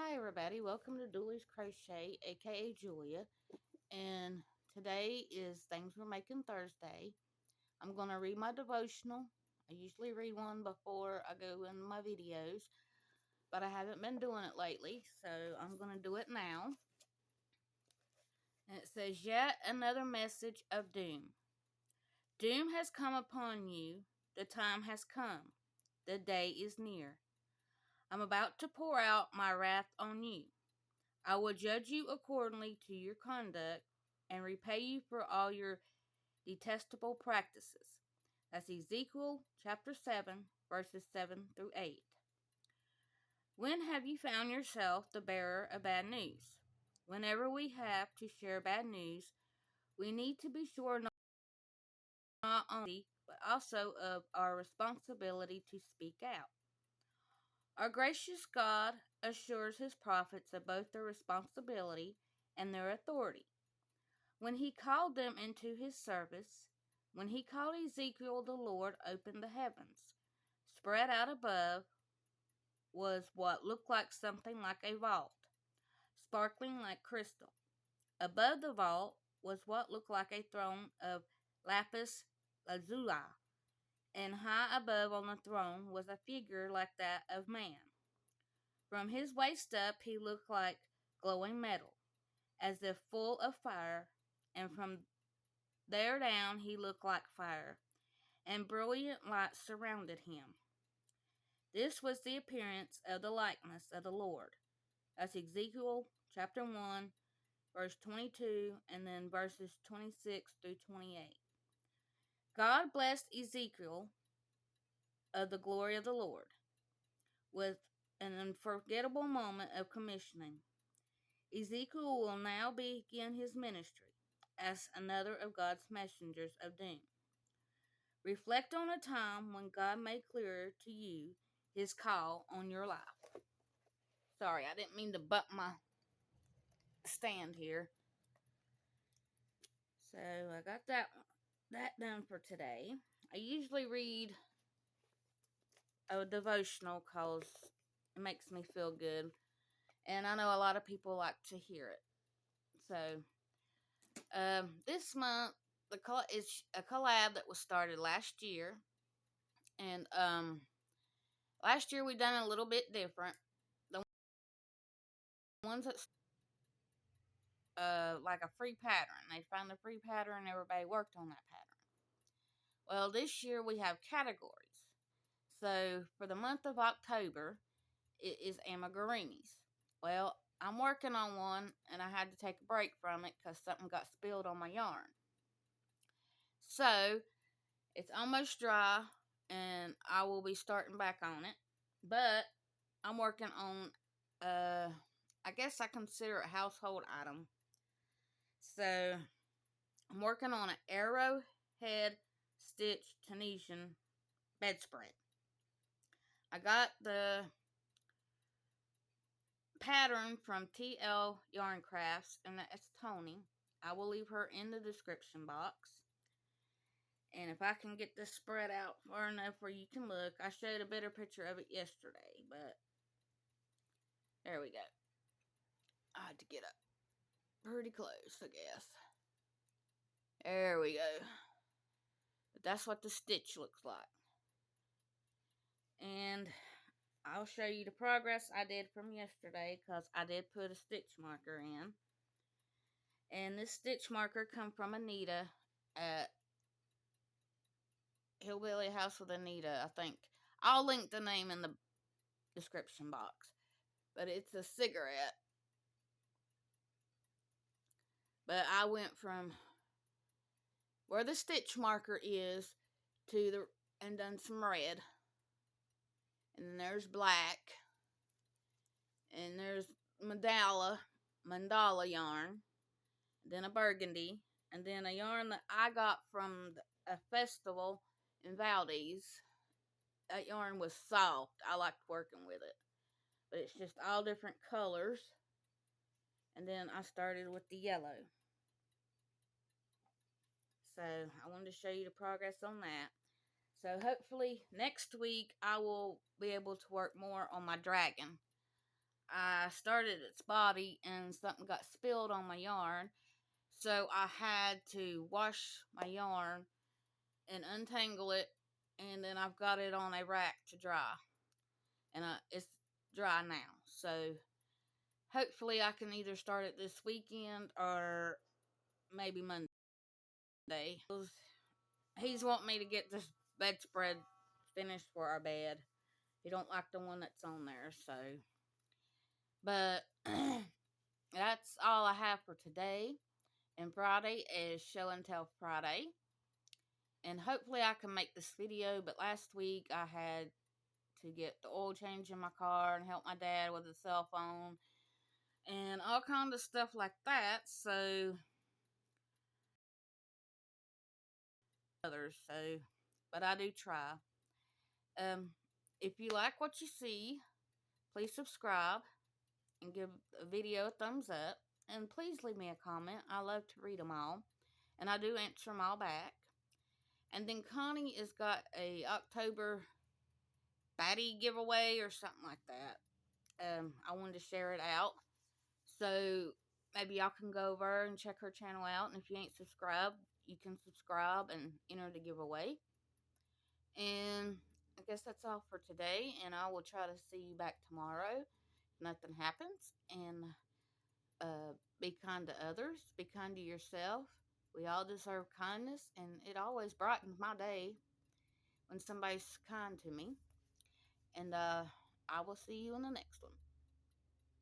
Hi everybody, welcome to Dooley's Crochet, aka Julia, and today is Things We're Making Thursday. I'm going to read my devotional. I usually read one before I go in my videos, but I haven't been doing it lately, so I'm going to do it now. And it says, Yet another message of doom. Doom has come upon you, the time has come, the day is near. I'm about to pour out my wrath on you. I will judge you accordingly to your conduct and repay you for all your detestable practices. That's Ezekiel chapter 7, verses 7 through 8. When have you found yourself the bearer of bad news? Whenever we have to share bad news, we need to be sure not only but also of our responsibility to speak out. Our gracious God assures his prophets of both their responsibility and their authority. When he called them into his service, when he called Ezekiel, the Lord opened the heavens. Spread out above was what looked like something like a vault, sparkling like crystal. Above the vault was what looked like a throne of lapis lazuli, and high above on the throne was a figure like that of man. From his waist up he looked like glowing metal, as if full of fire, and from there down he looked like fire, and brilliant light surrounded him. This was the appearance of the likeness of the Lord. That's Ezekiel chapter 1, verse 22, and then verses 26 through 28. God blessed Ezekiel of the glory of the Lord with an unforgettable moment of commissioning. Ezekiel will now begin his ministry as another of God's messengers of doom. Reflect on a time when God made clearer to you his call on your life. Sorry, I didn't mean to bump my stand here. So I got that done for today. I usually read a devotional because it makes me feel good. And I know a lot of people like to hear it. So this month is a collab that was started last year. And last year we done a little bit different. The ones that like a free pattern. They found the free pattern, everybody worked on that pattern. Well, this year we have categories. So for the month of October, it is amigurumis. Well, I'm working on one and I had to take a break from it because something got spilled on my yarn. So it's almost dry and I will be starting back on it. But I'm working on, I guess I consider it a household item. So I'm working on an arrowhead stitch Tunisian bedspread. I got the pattern from TL Yarn Crafts, and that's Toni. I will leave her in the description box. And if I can get this spread out far enough where you can look, I showed a better picture of it yesterday, but there we go. I had to get up pretty close, I guess. There we go. But that's what the stitch looks like. And I'll show you the progress I did from yesterday because I did put a stitch marker in. And this stitch marker come from Anita at Hillbilly House with Anita, I think. I'll link the name in the description box. But it's a cigarette. But I went from where the stitch marker is to the and done some red. And then there's black. And there's mandala yarn. Then a burgundy. And then a yarn that I got from a festival in Valdez. That yarn was soft. I liked working with it. But it's just all different colors. And then I started with the yellow. So I wanted to show you the progress on that. So hopefully next week I will be able to work more on my dragon. I started at spotty and something got spilled on my yarn. So I had to wash my yarn and untangle it, and then I've got it on a rack to dry. And it's dry now. So hopefully I can either start it this weekend or maybe Monday. He's wanting me to get this bedspread finished for our bed. He don't like the one that's on there, so. But that's all I have for today. And Friday is show and tell Friday. And hopefully I can make this video, but last week I had to get the oil change in my car and help my dad with his cell phone and all kinds of stuff like that. So others, but I do try. If you like what you see, please subscribe and give the video a thumbs up, and please leave me a comment. I love to read them all, and I do answer them all back. And then Connie has got a October baddie giveaway or something like that. I wanted to share it out, so maybe y'all can go over and check her channel out. And if you ain't subscribed, you can subscribe and enter the giveaway. And I guess that's all for today, and I will try to see you back tomorrow if nothing happens. And be kind to others, be kind to yourself. We all deserve kindness, and it always brightens my day when somebody's kind to me. And I will see you in the next one.